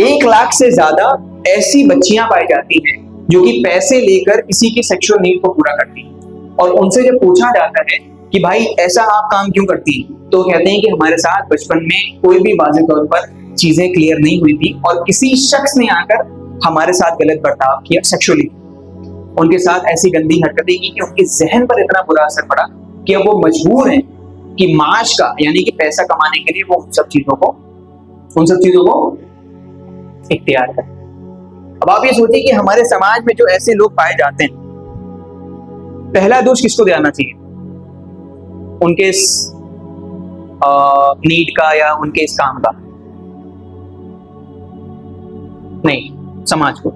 1 लाख से ज्यादा ऐसी बच्चियां पाई जाती हैं जो कि पैसे लेकर किसी की सेक्सुअल नीड को पूरा करती हैं, और उनसे जब पूछा जाता है कि भाई ऐसा आप काम क्यों करती हैं, तो कहते हैं कि हमारे साथ बचपन में कोई भी वाज़ेह तौर पर चीजें क्लियर नहीं हुई थी और किसी शख्स ने आकर हमारे साथ गलत बर्ताव किया, सेक्सुअली उनके साथ ऐसी गंदी हरकतें की कि उनके जहन पर इतना बुरा असर पड़ा कि अब वो मजबूर हैं कि माश का यानी कि पैसा कमाने के लिए वो उन सब चीजों को इख्तियार करें। अब आप ये सोचिए कि हमारे समाज में जो ऐसे लोग पाए जाते हैं, पहला दोष किसको देना चाहिए? उनके इस नीड का या उनके इस काम का? नहीं, समाज को।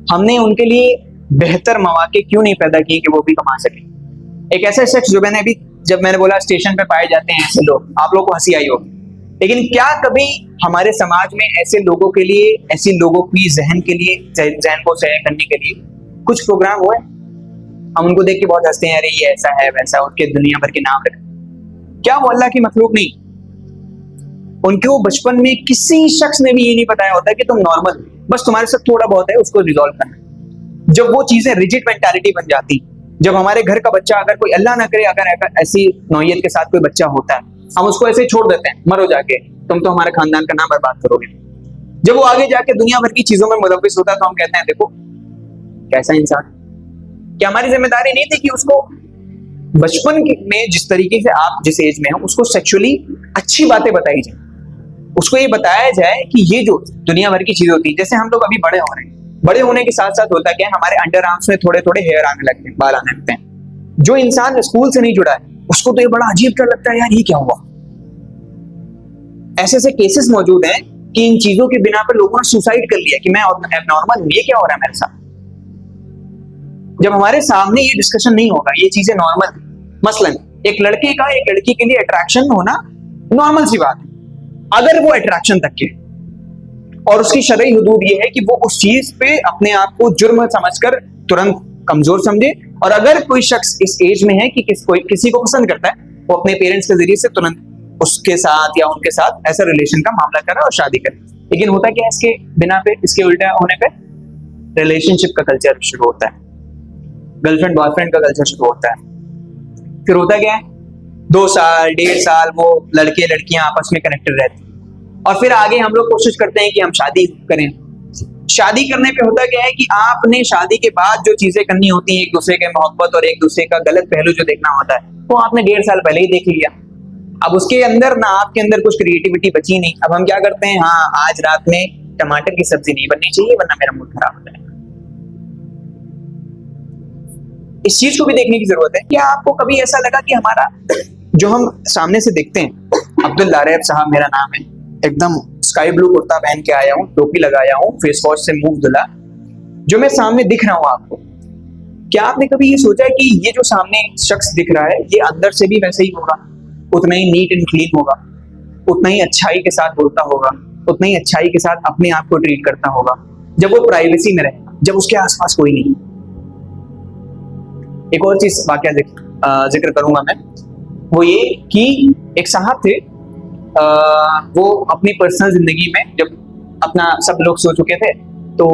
हमने उनके लिए बेहतर मौके क्यों नहीं पैदा किए कि वो भी कमा सके? एक ऐसा शख्स जो जब मैंने बोला स्टेशन पे पाए जाते हैं ऐसे लोग, आप लोगों को हंसी आई होगी, लेकिन क्या कभी हमारे समाज में ऐसे लोगों के लिए, ऐसे लोगों की जहन को सही करने के लिए कुछ प्रोग्राम हुए? हम उनको देख के बहुत हंसते हैं, अरे ये ऐसा है वैसा, उनके दुनिया भर के नाम रखे। क्या वो अल्लाह की मखलूक नहीं? उनको बचपन में किसी शख्स ने भी ये नहीं बताया होता कि तुम नॉर्मल, बस तुम्हारे साथ थोड़ा बहुत है, उसको रिजॉल्व करना। जब वो चीजें रिजिड मेंटालिटी बन जाती, जब हमारे घर का बच्चा, अगर कोई अल्लाह ना करे अगर ऐसी नौयत के साथ कोई बच्चा होता है, हम उसको ऐसे छोड़ देते हैं, मरो जाके, तुम तो हमारे खानदान का नाम बर्बाद करोगे। जब वो आगे जाके दुनिया भर की चीजों में मुलव्विस होता है तो हम कहते हैं देखो कैसा इंसान। क्या हमारी जिम्मेदारी नहीं थी कि उसको बचपन में जिस तरीके से आप जिस एज में हो उसको सेक्सुअली अच्छी बातें बताई जाए, उसको ये बताया जाए कि ये जो दुनिया भर की चीजें होती है, जैसे हम लोग अभी बड़े हो रहे हैं, बड़े होने के साथ साथ होता क्या है, हमारे अंडर आर्म्स में थोड़े थोड़े हेयर आने लगते हैं, बाल आने लगते हैं। जो इंसान स्कूल से नहीं जुड़ा है उसको तो ये बड़ा अजीब सा लगता है, यार ये क्या हुआ। ऐसे ऐसे केसेस मौजूद हैं कि इन चीजों के बिना पर लोगों ने सुसाइड कर लिया कि मैं एबनॉर्मल हूं, ये क्या हो रहा है मेरे साथ। जब हमारे सामने ये डिस्कशन नहीं होगा, ये चीजें नॉर्मल, मसलन एक लड़के का एक लड़की के लिए अट्रैक्शन होना नॉर्मल सी बात है, अगर वो अट्रैक्शन तक के, और उसकी शरई हुदूद ये है कि वो उस चीज पे अपने आप को जुर्म समझकर तुरंत कमजोर समझे। और अगर कोई शख्स इस एज में है कि किसी को पसंद करता है, वो अपने पेरेंट्स के जरिए से तुरंत उसके साथ या उनके साथ ऐसा रिलेशन का मामला करे और शादी करे। लेकिन होता क्या है, इसके बिना पे, इसके उल्टा होने पे रिलेशनशिप का कल्चर शुरू होता है, गर्लफ्रेंड बॉयफ्रेंड का कल्चर शुरू होता है। फिर होता क्या है, 2 साल 1.5 साल वो लड़के लड़कियां आपस में कनेक्टेड रहती, और फिर आगे हम लोग कोशिश करते हैं कि हम शादी करें। शादी करने पे होता क्या है कि आपने शादी के बाद जो चीजें करनी होती हैं, एक दूसरे के मोहब्बत और एक दूसरे का गलत पहलू जो देखना होता है, वो आपने 1.5 साल पहले ही देख लिया। अब उसके अंदर ना आपके अंदर कुछ क्रिएटिविटी बची नहीं। अब हम क्या करते हैं, हाँ आज रात में टमाटर की सब्जी नहीं बननी चाहिए वरना मेरा मूड खराब हो जाएगा। इस चीज को भी देखने की जरूरत है। क्या आपको कभी ऐसा लगा कि हमारा जो हम सामने से देखते हैं, अब्दुल लारेब साहब मेरा नाम है, एकदम स्काई ब्लू कुर्ता पहन के आया हूँ, टोपी लगाया हूँ, फेस वॉश से मुंह धुला, जो मैं सामने दिख रहा हूँ आपको, क्या आपने कभी ये सोचा है कि ये जो सामने शख्स दिख रहा है ये अंदर से भी वैसे ही होगा, उतना ही नीट एंड क्लीन होगा, उतना ही अच्छाई के साथ बोलता होगा, उतना ही अच्छाई के साथ अपने आप को ट्रीट करता होगा जब वो प्राइवेसी में रहेगा, जब उसके आसपास कोई नहीं। एक और चीज वाकया जिक्र करूंगा मैं, वो ये कि एक साहब थे, वो अपनी पर्सनल जिंदगी में जब अपना सब लोग सो चुके थे तो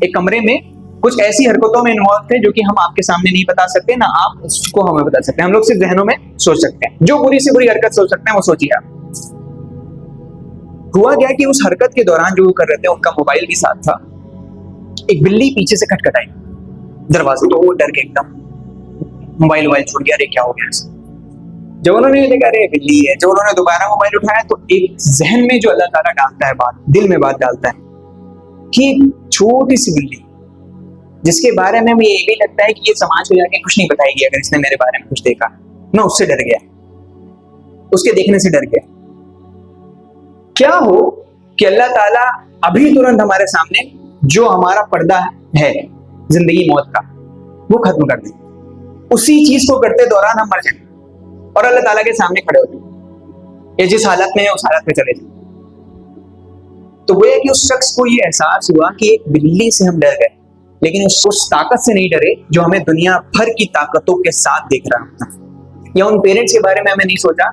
एक कमरे में कुछ ऐसी हरकतों में इन्वॉल्व थे जो कि हम आपके सामने नहीं बता सकते, ना आप उसको हमें बता सकते हैं, हम लोग सिर्फ जहनों में सोच सकते हैं। जो बुरी से बुरी हरकत सोच सकते हैं वो सोचिए आप। हुआ क्या कि उस हरकत के दौरान जो वो कर रहे थे उनका मोबाइल भी साथ था। एक बिल्ली पीछे से खटखटाई दरवाजे, तो वो डर के एकदम मोबाइल छोड़ दिया, अरे क्या हो गया ऐसा। जब उन्होंने देखा अरे बिल्ली है, जब उन्होंने दोबारा मोबाइल उठाया तो एक जहन में जो अल्लाह ताला डालता है बात, दिल में बात डालता है कि छोटी सी बिल्ली जिसके बारे में मुझे ये भी लगता है कि ये समाज को जाके कुछ नहीं बताएगी अगर इसने मेरे बारे में कुछ देखा, मैं उससे डर गया, उसके देखने से डर गया। क्या हो कि अल्लाह ताला अभी तुरंत हमारे सामने जो हमारा पर्दा है जिंदगी मौत का वो खत्म कर दे, उसी चीज को करते दौरान हम मर जाए और अल्लाह ताला के सामने खड़े हो जाए, ये जिस हालत में है उस हालत में चले जाए। तो वो है कि उस शख्स को ये एहसास हुआ कि एक बिल्ली से हम डर गए, लेकिन उस ताकत से नहीं डरे जो हमें दुनिया भर की ताकतों के साथ देख रहा था। या उन पेरेंट्स के बारे में हमें नहीं सोचा,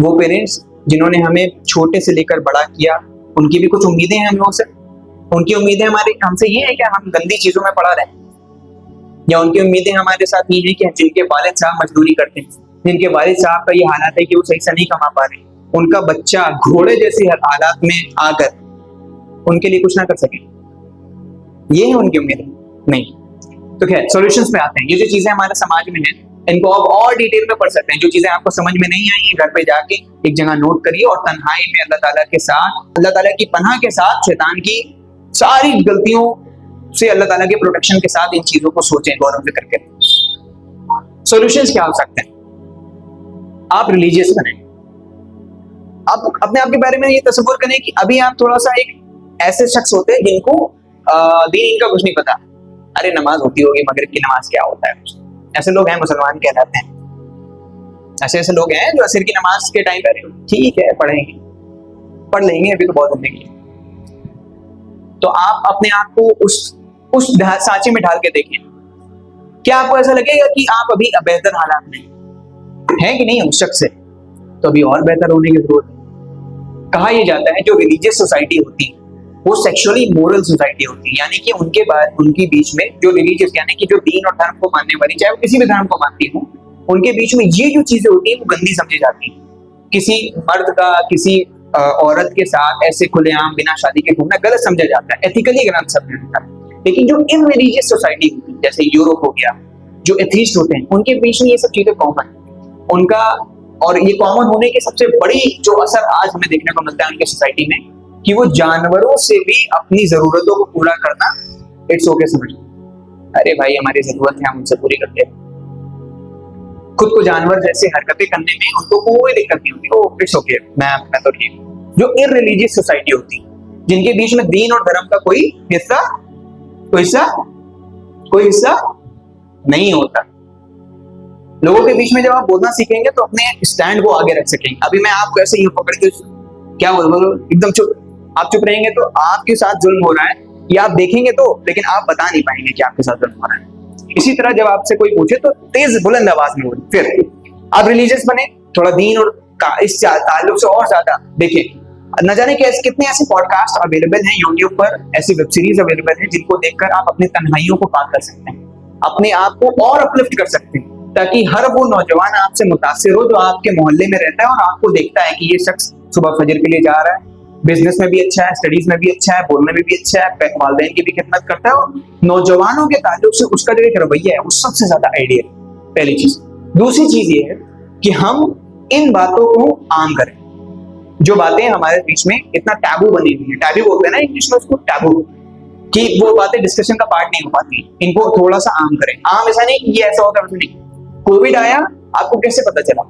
वो पेरेंट्स जिन्होंने हमें छोटे से लेकर बड़ा किया, उनकी भी कुछ उम्मीदें हैं हम लोगों से। उनकी उम्मीदें हमारे हमसे ये है कि हम गंदी चीजों में पड़ा रहे, या उनकी उम्मीदें हमारे साथ ये है कि जिनके वालिद साहब मजदूरी करते हैं, जिनके वालिद साहब का ये हालात है कि वो सही से नहीं कमा पा रहे, उनका बच्चा घोड़े जैसी हालात में आकर उनके लिए कुछ ना कर सके, ये है उनकी उम्मीदें नहीं। तो खैर सॉल्यूशंस पे आते हैं। ये जो चीजें हमारे समाज में हैं इनको आप और डिटेल में पढ़ सकते हैं। जो चीजें आपको समझ में नहीं आई है घर पे जाके एक जगह नोट करिए और तन्हाई में अल्लाह ताला के साथ, अल्लाह ताला की पनाह के साथ, शैतान की सारी गलतियों से अल्लाह ताला के प्रोटेक्शन के साथ इन चीजों को सोचें, गौर फिक्र करें। सॉल्यूशंस क्या हो सकते हैं? आप रिलीजियस बने, आप अपने आप के बारे में ये तसव्वुर करें कि अभी आप थोड़ा सा एक ऐसे शख्स होते हैं जिनको दीन इनका कुछ नहीं पता, अरे नमाज होती होगी, मगरिब की नमाज क्या होता है, ऐसे लोग हैं, मुसलमान कहलाते हैं। ऐसे ऐसे लोग हैं जो असर की नमाज के टाइम पर ठीक है पढ़ेंगे, पढ़ लेंगे, अभी तो बहुत जिंदगी है। तो आप अपने आप को उस सांचे में ढाल के देखें, क्या आपको ऐसा लगेगा कि आप अभी बेहतर हालात में हैं कि नहीं उस शख्स से? तो अभी और बेहतर होने की जरूरत है। कहा यह जाता है जो रिलीजियस सोसाइटी होती है वो सेक्सुअली मोरल सोसाइटी होती है, यानी कि उनके बीच में जो रिलीजियस यानी कि जो दीन और धर्म को मानने वाली, चाहे वो किसी भी धर्म को मानती हो, उनके बीच में ये जो चीजें होती है वो गंदी समझी जाती है। किसी मर्द का किसी औरत के साथ ऐसे खुलेआम बिना शादी के घूमना गलत समझा जाता है, एथिकली गलत समझा जाता है। लेकिन जो इनरिलीजियस सोसाइटी होती है जैसे यूरोप हो गया, जो एथीस्ट होते हैं, उनके बीच में ये सब चीजें कॉमन है उनका, और ये कॉमन होने की सबसे बड़ी जो असर आज हमें देखने को मिलता है उनकी सोसाइटी में कि वो जानवरों से भी अपनी जरूरतों को पूरा करना इट्स ओके समझते। अरे भाई हमारी जरूरत है, हम उनसे पूरी करते हैं। खुद को जानवर जैसे हरकतें करने में उनको कोई दिक्कत नहीं होती, ओ इट्स ओके, मैं तो ठीक। जो इररिलीजियस सोसाइटी होती जिनके बीच में दीन और धर्म का कोई हिस्सा नहीं होता, लोगों के बीच में जब आप बोलना सीखेंगे तो अपने स्टैंड को आगे रख सकेंगे। अभी मैं आपको ऐसे ही पकड़ के क्या बोलो एकदम चुप, आप चुप रहेंगे तो आपके साथ जुल्म हो रहा है, या आप देखेंगे तो, लेकिन आप बता नहीं पाएंगे कि आपके साथ जुल्म हो रहा है। इसी तरह जब आपसे कोई पूछे तो तेज बुलंद आवाज में बोले। फिर आप रिलीजियस बने, थोड़ा दीन और इस ताल्लुक से और ज्यादा देखें। न जाने कितने ऐसे पॉडकास्ट अवेलेबल हैं यूट्यूब पर, ऐसी वेब सीरीज अवेलेबल हैं जिनको देखकर आप अपनी तन्हाइयों को पार कर सकते हैं, अपने आप को और अपलिफ्ट कर सकते हैं, ताकि हर वो नौजवान आपसे मुतासिर हो जो आपके मोहल्ले में रहता है और आपको देखता है कि ये शख्स सुबह फजर के लिए जा रहा है, बिजनेस में भी अच्छा है, स्टडीज में भी अच्छा है, बोलने में भी अच्छा है, वालिदैन की भी खिदमत करता है, और नौजवानों के ताल्लुक से उसका जो एक रवैया है वो सबसे ज्यादा आइडियल। पहली चीज। दूसरी चीज ये है कि हम इन बातों को आम करें, जो बातें हमारे बीच में इतना टैबू बनी हुई है, टैबू बोलते हैं ना इंग्लिश में उसको, टैबू, कि वो बातें डिस्कशन का पार्ट नहीं हो पाती, इनको थोड़ा सा आम करें। आम ऐसा नहीं कि ये ऐसा होता है वैसा नहीं। कोविड आया, आपको कैसे पता चला?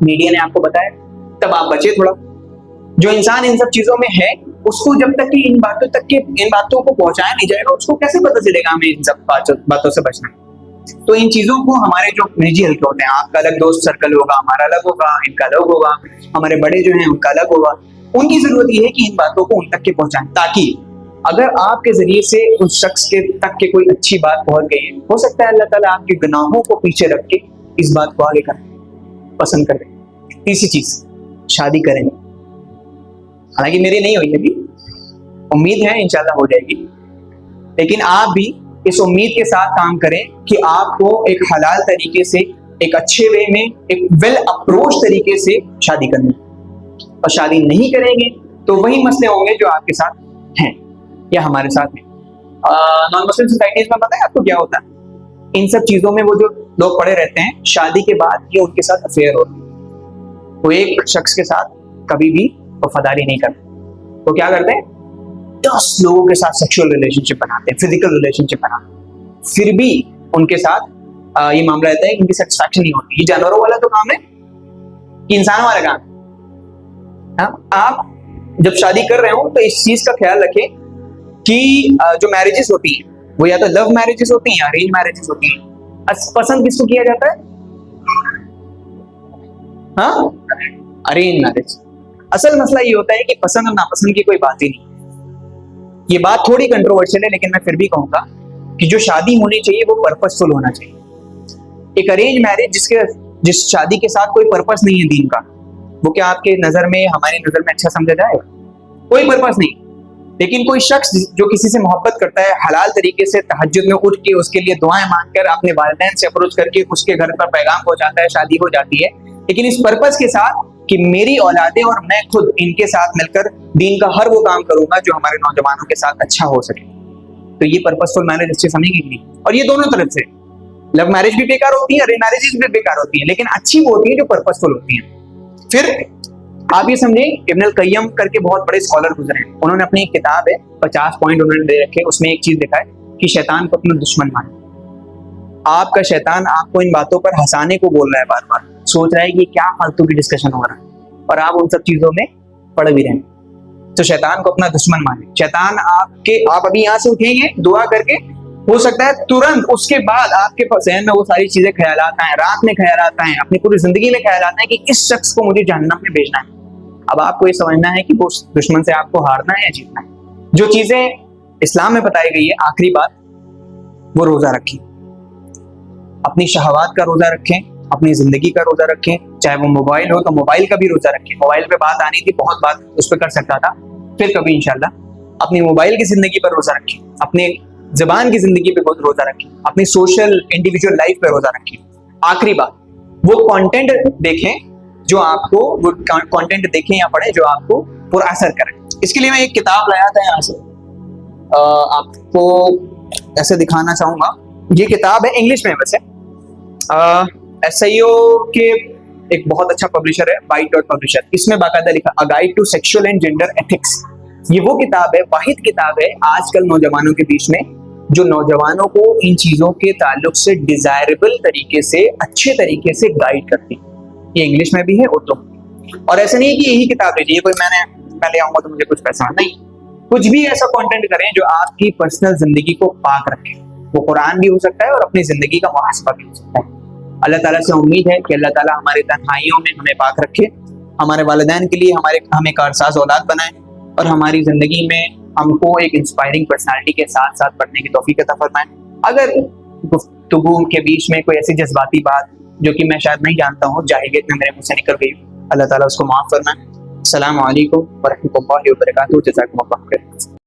मीडिया ने आपको बताया, तब आप बचे थोड़ा। जो इंसान इन सब चीजों में है उसको जब तक कि इन बातों को पहुंचाया नहीं जाएगा, उसको कैसे पता चलेगा हमें इन सब बातों से बचना है। तो इन चीजों को हमारे जो निजी हल्के होते हैं, आपका अलग दोस्त सर्कल होगा, हमारा अलग होगा, इनका अलग होगा, हमारे बड़े जो हैं उनका अलग होगा, उनकी जरूरत ये है कि इन बातों को उन तक के पहुंचाएं, ताकि अगर आपके जरिए से उस शख्स के तक के कोई अच्छी बात पहुंच गई है, हो सकता है अल्लाह ताला आपके गुनाहों को पीछे रख के इस बात को आगे करें, पसंद करें। तीसरी चीज, शादी करें। हालांकि मेरी नहीं हुई अभी, उम्मीद है इंशाल्लाह हो जाएगी, लेकिन आप भी इस उम्मीद के साथ काम करें कि आपको एक हलाल तरीके से, एक अच्छे वे में, एक वेल अप्रोच तरीके से शादी करनी है। और शादी नहीं करेंगे तो वही मसले होंगे जो आपके साथ हैं या हमारे साथ हैं। नॉन मुस्लिम सोसाइटीज में पता है आपको क्या होता है? इन सब चीजों में वो जो लोग पड़े रहते हैं, शादी के बाद ये उनके साथ अफेयर होती है। वो एक शख्स के साथ कभी भी वफादारी नहीं करते, वो क्या करते हैं? 10 लोगों के साथ सेक्सुअल रिलेशनशिप बनाते हैं, फिजिकल रिलेशनशिप बनाते हैं, फिर भी उनके साथ ये मामला रहता है कि उनकी सेटिस्फैक्शन नहीं होती। ये जानवरों वाला तो काम है, ये इंसानों वाला काम है। आप जब शादी कर रहे हो तो इस चीज का ख्याल रखें कि जो मैरिजेस होती हैं वो या तो लव मैरिजेस होती हैं या अरेंज मैरिजेस होती हैं। पसंद किसको किया जाता है? हाँ, अरेंज मैरिज। असल मसला ये होता है कि पसंद और नापसंद की कोई बात ही नहीं। ये बात थोड़ी कंट्रोवर्शियल है, लेकिन मैं फिर भी कहूंगा कि जो शादी होनी चाहिए वो पर्पसफुल होना चाहिए। एक अरेंज मैरिज जिस शादी के साथ कोई पर्पस नहीं है दीन का, वो क्या आपके नजर में, हमारी नजर में अच्छा समझा जाएगा? कोई पर्पस नहीं। लेकिन कोई शख्स जो किसी से मोहब्बत करता है, हलाल तरीके से तहज्जुद में उठ के उसके लिए दुआएं मांगकर अपने वालिदैन से अप्रोच करके उसके घर पर पैगाम पहुंचाता है, शादी हो जाती है, लेकिन इस पर्पस के साथ कि मेरी औलादे और मैं खुद इनके साथ मिलकर दीन का हर वो काम करूंगा जो हमारे नौजवानों के साथ अच्छा हो सके, तो ये पर्पसफुल मैरिज अच्छी समझेंगे नहीं। और ये दोनों तरफ से, लव मैरिज भी बेकार होती है, अरेंज मैरिजेस भी बेकार होती है, लेकिन अच्छी वो होती है जो पर्पसफुल होती है। फिर आप ये समझे, इब्न अल कय्यम करके बहुत बड़े स्कॉलर गुजरे हैं, उन्होंने अपनी एक किताब है, 50 पॉइंट उन्होंने दे रखे, उसमें एक चीज लिखा है कि शैतान को अपना दुश्मन माने। आपका शैतान आपको इन बातों पर हंसाने को बोल रहा है, बार बार सोच रहा है कि क्या फालतू की डिस्कशन हो रहा है, और आप उन सब चीजों में पड़ भी रहे हैं। तो शैतान को अपना दुश्मन माने। शैतान आप अभी यहाँ से उठेंगे दुआ करके, हो सकता है तुरंत उसके बाद आपके ज़हन में वो सारी चीजें ख्यालात आए, रात में ख्यालात आए, अपनी पूरी जिंदगी में ख्यालात आए कि इस शख्स को मुझे जहन्नम में भेजना है। अब आपको ये समझना है कि वो दुश्मन से आपको हारना है या जीतना है। जो चीजें इस्लाम में बताई गई है, आखिरी बात, वो रोजा रखें, अपनी शहवात का रोजा रखें, अपनी जिंदगी का रोजा रखें। चाहे वो मोबाइल हो तो मोबाइल का भी रोजा रखें। मोबाइल पे बात आनी थी, बहुत बात उस पर कर सकता था, फिर कभी इंशाल्लाह। अपनी मोबाइल की जिंदगी पर रोजा रखें, अपने ज़बान की जिंदगी पे बहुत रोजा रखें, अपनी सोशल इंडिविजुअल लाइफ पे रोजा रखें। आखिरी बात, वो कंटेंट देखें जो आपको, वो कंटेंट देखें या पढ़ें जो आपको पूरा असर करे। इसके लिए मैं एक किताब लाया था यहाँ से, आपको ऐसे दिखाना चाहूंगा। ये किताब है इंग्लिश में, वैसे SIO के एक बहुत अच्छा पब्लिशर है, बाइट डॉट पब्लिशर। इसमें बाकायदा लिखा a guide to sexual and gender ethics. ये वो किताब है, वाहिद किताब है आजकल नौजवानों के बीच में जो नौजवानों को इन चीजों के ताल्लुक से डिजायरेबल तरीके से, अच्छे तरीके से गाइड करती है। ये इंग्लिश में भी है, उर्दू में। और ऐसा नहीं है कि यही किताब लीजिए, कोई मैंने पहले आऊंगा तो मुझे कुछ पैसा नहीं, कुछ भी ऐसा कंटेंट करें जो आपकी पर्सनल जिंदगी को पाक रखे। वो कुरान भी हो सकता है और अपनी जिंदगी का मुहासबा भी हो सकता है। अल्लाह ताला से उम्मीद है कि अल्लाह ताला हमारे तन्हाइयों में हमें पाक रखे, हमारे वालिदैन के लिए हमें कारसाज औलाद बनाए, और हमारी जिंदगी में हमको एक इंस्पायरिंग पर्सनालिटी के साथ साथ बढ़ने की तौफीक अता फरमाए। अगर गुफ्तगू के बीच में कोई ऐसी जज्बाती बात जो कि मैं शायद नहीं जानता हूँ, जाहिलियत में मेरे मुंह से निकल गई, अल्लाह ताला उसको माफ फरमाए। अस्सलामु अलैकुम व रहमतुल्लाहि व बरकातहू। जज़ाकुमुल्लाह खैर।